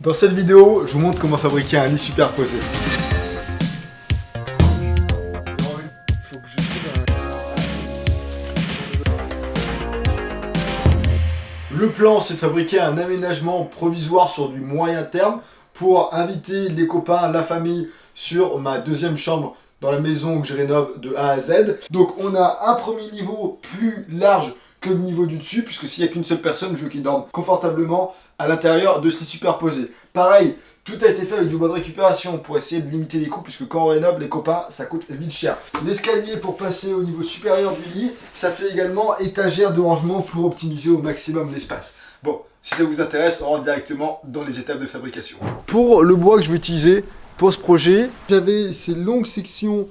Dans cette vidéo, je vous montre comment fabriquer un lit superposé. Le plan, c'est de fabriquer un aménagement provisoire sur du moyen terme pour inviter les copains, la famille sur ma deuxième chambre dans la maison que je rénove de A à Z. Donc on a un premier niveau plus large que le niveau du dessus, puisque s'il n'y a qu'une seule personne, je veux qu'ils dorment confortablement à l'intérieur de ces superposés. Pareil, tout a été fait avec du bois de récupération pour essayer de limiter les coûts, puisque quand on rénove, les copains, ça coûte vite cher. L'escalier pour passer au niveau supérieur du lit, ça fait également étagère de rangement pour optimiser au maximum l'espace. Bon, si ça vous intéresse, on rentre directement dans les étapes de fabrication. Pour le bois que je vais utiliser pour ce projet, j'avais ces longues sections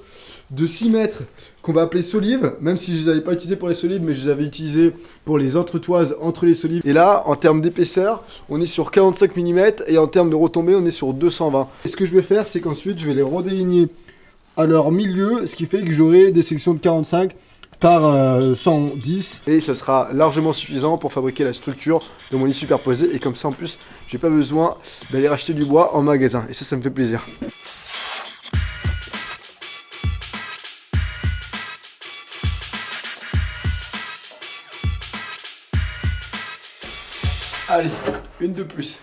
de 6 mètres qu'on va appeler solives, même si je ne les avais pas utilisées pour les solives, mais je les avais utilisées pour les entretoises entre les solives. Et là, en termes d'épaisseur, on est sur 45 mm et en termes de retombée, on est sur 220. Et ce que je vais faire, c'est qu'ensuite, je vais les redéligner à leur milieu, ce qui fait que j'aurai des sections de 45 par 110 et ce sera largement suffisant pour fabriquer la structure de mon lit superposé. Et comme ça, en plus, j'ai pas besoin d'aller racheter du bois en magasin. Et ça me fait plaisir. Allez, une de plus.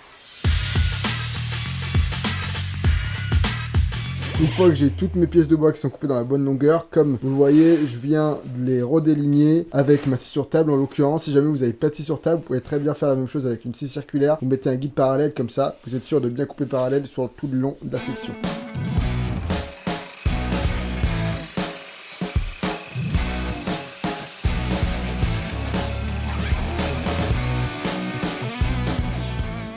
Une fois que j'ai toutes mes pièces de bois qui sont coupées dans la bonne longueur, comme vous le voyez, je viens de les redéligner avec ma scie sur table en l'occurrence. Si jamais vous n'avez pas de scie sur table, vous pouvez très bien faire la même chose avec une scie circulaire. Vous mettez un guide parallèle comme ça, vous êtes sûr de bien couper parallèle sur tout le long de la section.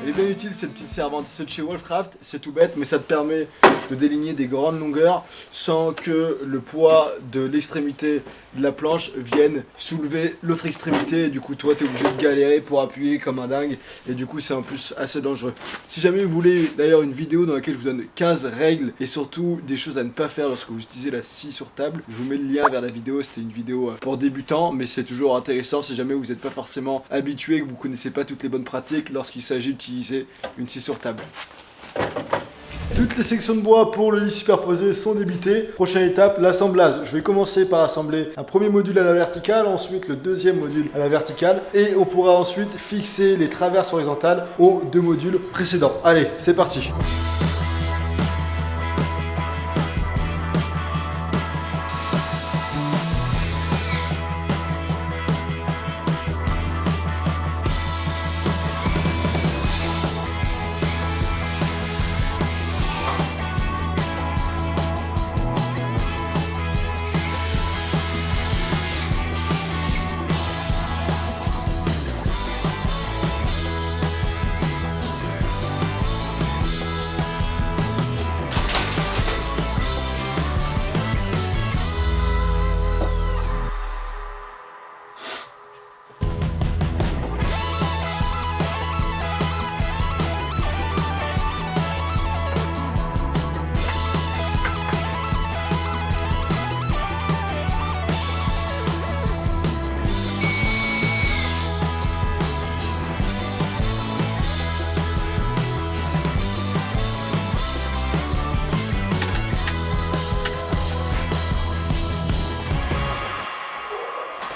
Elle est bien utile cette petite servante, c'est de chez Wolfcraft, c'est tout bête mais ça te permet de déligner des grandes longueurs sans que le poids de l'extrémité de la planche vienne soulever l'autre extrémité et du coup toi tu es obligé de galérer pour appuyer comme un dingue et du coup c'est en plus assez dangereux. Si jamais vous voulez d'ailleurs une vidéo dans laquelle je vous donne 15 règles et surtout des choses à ne pas faire lorsque vous utilisez la scie sur table, je vous mets le lien vers la vidéo, c'était une vidéo pour débutants mais c'est toujours intéressant si jamais vous n'êtes pas forcément habitué, que vous connaissez pas toutes les bonnes pratiques lorsqu'il s'agit d'utiliser une scie sur table. Toutes les sections de bois pour le lit superposé sont débitées. Prochaine étape, l'assemblage. Je vais commencer par assembler un premier module à la verticale, ensuite le deuxième module à la verticale et on pourra ensuite fixer les traverses horizontales aux deux modules précédents. Allez, c'est parti.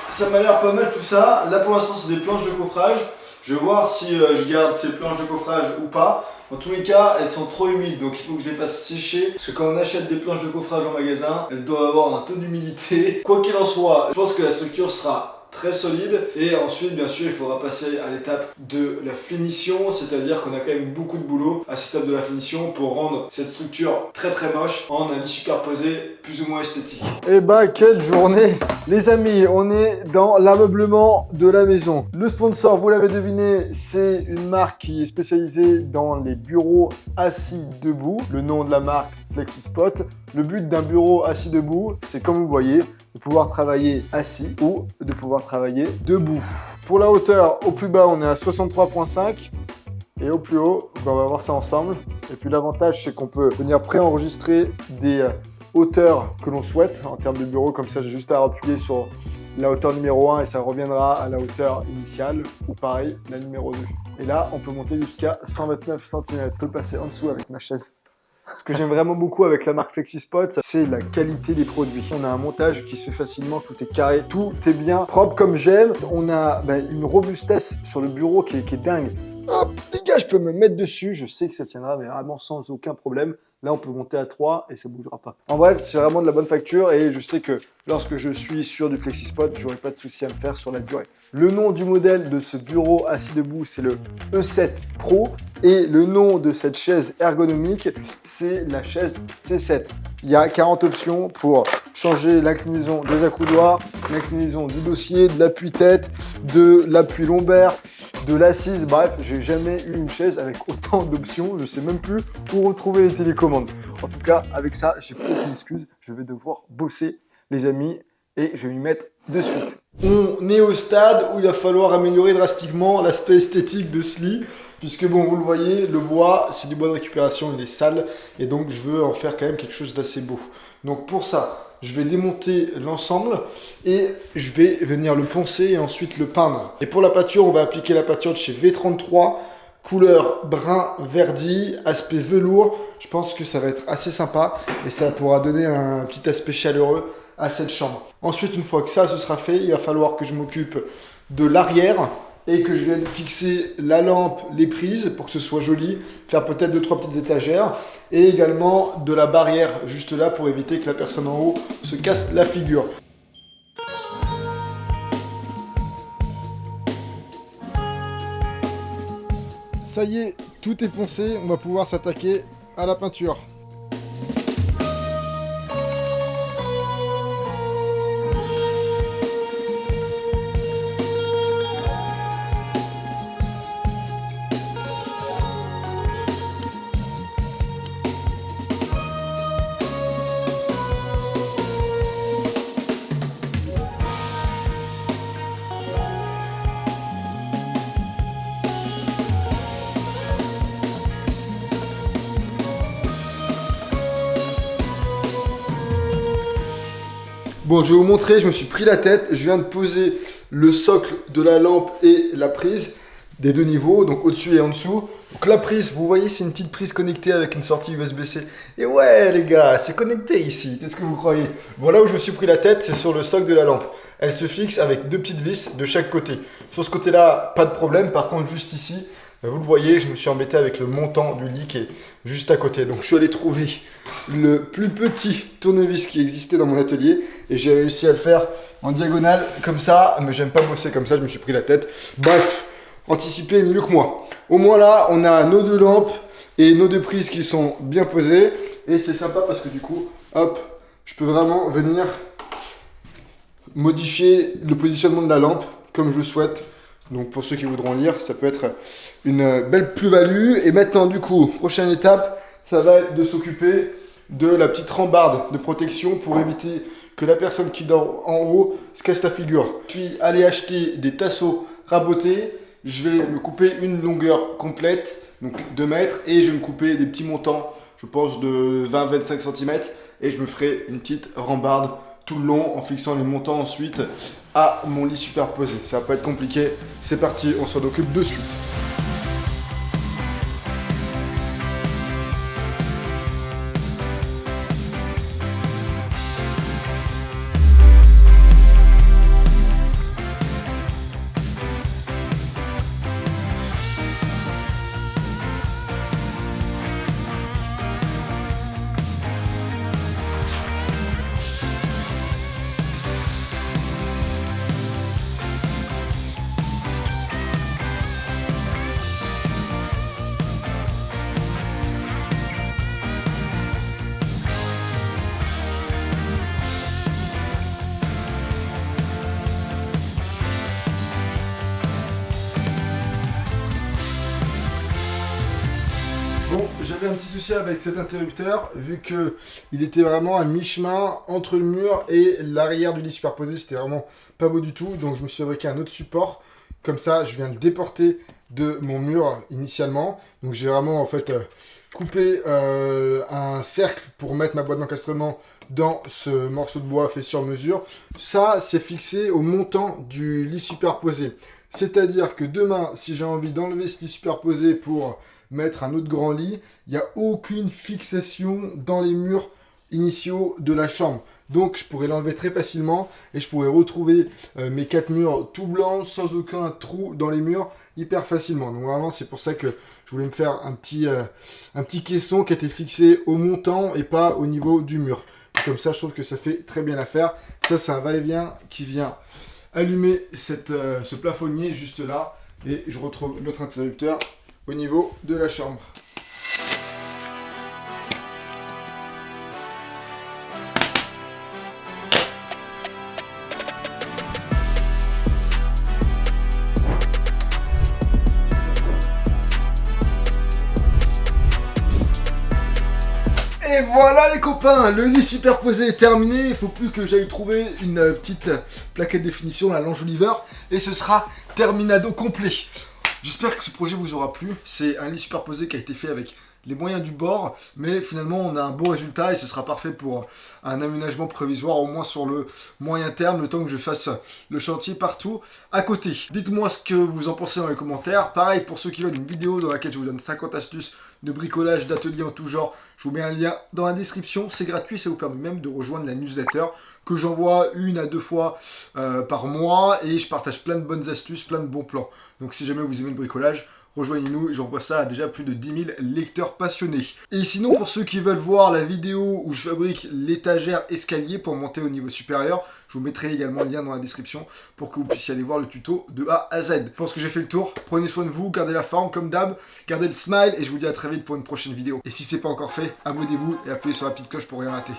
Ça m'a l'air pas mal tout ça. Là pour l'instant c'est des planches de coffrage. Je vais voir si je garde ces planches de coffrage ou pas. Dans tous les cas, elles sont trop humides, donc il faut que je les fasse sécher. Parce que quand on achète des planches de coffrage en magasin, elles doivent avoir un taux d'humidité. Quoi qu'il en soit, je pense que la structure sera très solide et ensuite bien sûr il faudra passer à l'étape de la finition, c'est-à-dire qu'on a quand même beaucoup de boulot à cette étape de la finition pour rendre cette structure très moche en un lit superposé plus ou moins esthétique. Et bah quelle journée les amis, on est dans l'ameublement de la maison. Le sponsor, vous l'avez deviné, c'est une marque qui est spécialisée dans les bureaux assis debout. Le nom de la marque, FlexiSpot. Le but d'un bureau assis debout, c'est comme vous voyez, de pouvoir travailler assis ou de pouvoir travailler debout. Pour la hauteur, au plus bas, on est à 63,5 et au plus haut, on va voir ça ensemble. Et puis l'avantage, c'est qu'on peut venir préenregistrer des hauteurs que l'on souhaite en termes de bureau. Comme ça, j'ai juste à appuyer sur la hauteur numéro 1 et ça reviendra à la hauteur initiale, ou pareil, la numéro 2. Et là, on peut monter jusqu'à 129 cm. Je peux passer en dessous avec ma chaise. Ce que j'aime vraiment beaucoup avec la marque FlexiSpot, c'est la qualité des produits. On a un montage qui se fait facilement, tout est carré, tout est bien propre comme j'aime. On a une robustesse sur le bureau qui est dingue. Hop, les gars, je peux me mettre dessus, je sais que ça tiendra mais vraiment sans aucun problème. Là, on peut monter à 3 et ça bougera pas. En bref, c'est vraiment de la bonne facture et je sais que lorsque je suis sur du FlexiSpot, j'aurai pas de souci à me faire sur la durée. Le nom du modèle de ce bureau assis debout, c'est le E7 Pro et le nom de cette chaise ergonomique, c'est la chaise C7. Il y a 40 options pour changer l'inclinaison des accoudoirs, l'inclinaison du dossier, de l'appui-tête, de l'appui lombaire, de l'assise. Bref, j'ai jamais eu une chaise avec autant d'options. Je sais même plus où retrouver les télécommandes. En tout cas, avec ça, j'ai plus aucune excuse. Je vais devoir bosser, les amis, et je vais m'y mettre de suite. On est au stade où il va falloir améliorer drastiquement l'aspect esthétique de ce lit. Puisque bon, vous le voyez, le bois, c'est du bois de récupération, il est sale. Et donc, je veux en faire quand même quelque chose d'assez beau. Donc pour ça, je vais démonter l'ensemble et je vais venir le poncer et ensuite le peindre. Et pour la peinture, on va appliquer la peinture de chez V33, couleur brun verdi, aspect velours. Je pense que ça va être assez sympa et ça pourra donner un petit aspect chaleureux à cette chambre. Ensuite, une fois que ça ce sera fait, il va falloir que je m'occupe de l'arrière et que je vienne fixer la lampe, les prises pour que ce soit joli, faire peut-être 2-3 petites étagères et également de la barrière juste là pour éviter que la personne en haut se casse la figure. Ça y est, tout est poncé, on va pouvoir s'attaquer à la peinture. Bon, je vais vous montrer, je me suis pris la tête, je viens de poser le socle de la lampe et la prise des deux niveaux, donc au-dessus et en dessous. Donc la prise, vous voyez, c'est une petite prise connectée avec une sortie USB-C. Et ouais les gars, c'est connecté ici, qu'est-ce que vous croyez? Bon, là où je me suis pris la tête, c'est sur le socle de la lampe. Elle se fixe avec deux petites vis de chaque côté. Sur ce côté-là, pas de problème, par contre juste ici, vous le voyez, je me suis embêté avec le montant du lit qui est juste à côté. Donc je suis allé trouver le plus petit tournevis qui existait dans mon atelier et j'ai réussi à le faire en diagonale comme ça, mais j'aime pas bosser comme ça, je me suis pris la tête. Bref, anticiper mieux que moi. Au moins là, on a nos deux lampes et nos deux prises qui sont bien posées et c'est sympa parce que du coup, hop, je peux vraiment venir modifier le positionnement de la lampe comme je le souhaite. Donc pour ceux qui voudront lire, ça peut être une belle plus-value. Et maintenant du coup, prochaine étape, ça va être de s'occuper de la petite rambarde de protection pour éviter que la personne qui dort en haut se casse la figure. Je suis allé acheter des tasseaux rabotés. Je vais me couper une longueur complète, donc 2 mètres, et je vais me couper des petits montants, je pense de 20-25 cm, et je me ferai une petite rambarde tout le long en fixant les montants ensuite à mon lit superposé. Ça va pas être compliqué, c'est parti, on s'en occupe de suite. Bon, j'avais un petit souci avec cet interrupteur, vu que il était vraiment à mi-chemin entre le mur et l'arrière du lit superposé, c'était vraiment pas beau du tout, donc je me suis fabriqué un autre support, comme ça je viens le déporter de mon mur initialement, donc j'ai vraiment en fait coupé un cercle pour mettre ma boîte d'encastrement dans ce morceau de bois fait sur mesure. Ça, c'est fixé au montant du lit superposé. C'est-à-dire que demain, si j'ai envie d'enlever ce lit superposé pour mettre un autre grand lit, il n'y a aucune fixation dans les murs initiaux de la chambre. Donc je pourrais l'enlever très facilement et je pourrais retrouver mes 4 murs tout blancs sans aucun trou dans les murs hyper facilement. Donc vraiment c'est pour ça que je voulais me faire un petit caisson qui était fixé au montant et pas au niveau du mur. Et comme ça je trouve que ça fait très bien l'affaire. Ça c'est un va-et-vient qui vient allumer ce plafonnier juste là et je retrouve l'autre interrupteur au niveau de la chambre. Et voilà les copains, le lit superposé est terminé, il ne faut plus que j'aille trouver une petite plaquette de finition, la l'enjoliveur, et ce sera terminado complet. J'espère que ce projet vous aura plu, c'est un lit superposé qui a été fait avec les moyens du bord, mais finalement on a un beau résultat et ce sera parfait pour un aménagement provisoire, au moins sur le moyen terme, le temps que je fasse le chantier partout à côté. Dites-moi ce que vous en pensez dans les commentaires. Pareil pour ceux qui veulent une vidéo dans laquelle je vous donne 50 astuces de bricolage, d'ateliers en tout genre, je vous mets un lien dans la description, c'est gratuit, ça vous permet même de rejoindre la newsletter que j'envoie 1 à 2 fois par mois et je partage plein de bonnes astuces, plein de bons plans. Donc si jamais vous aimez le bricolage, rejoignez-nous, j'envoie ça à déjà plus de 10 000 lecteurs passionnés. Et sinon, pour ceux qui veulent voir la vidéo où je fabrique l'étagère escalier pour monter au niveau supérieur, je vous mettrai également le lien dans la description pour que vous puissiez aller voir le tuto de A à Z. Je pense que j'ai fait le tour, prenez soin de vous, gardez la forme comme d'hab, gardez le smile et je vous dis à très vite pour une prochaine vidéo. Et si c'est pas encore fait, abonnez-vous et appuyez sur la petite cloche pour rien rater.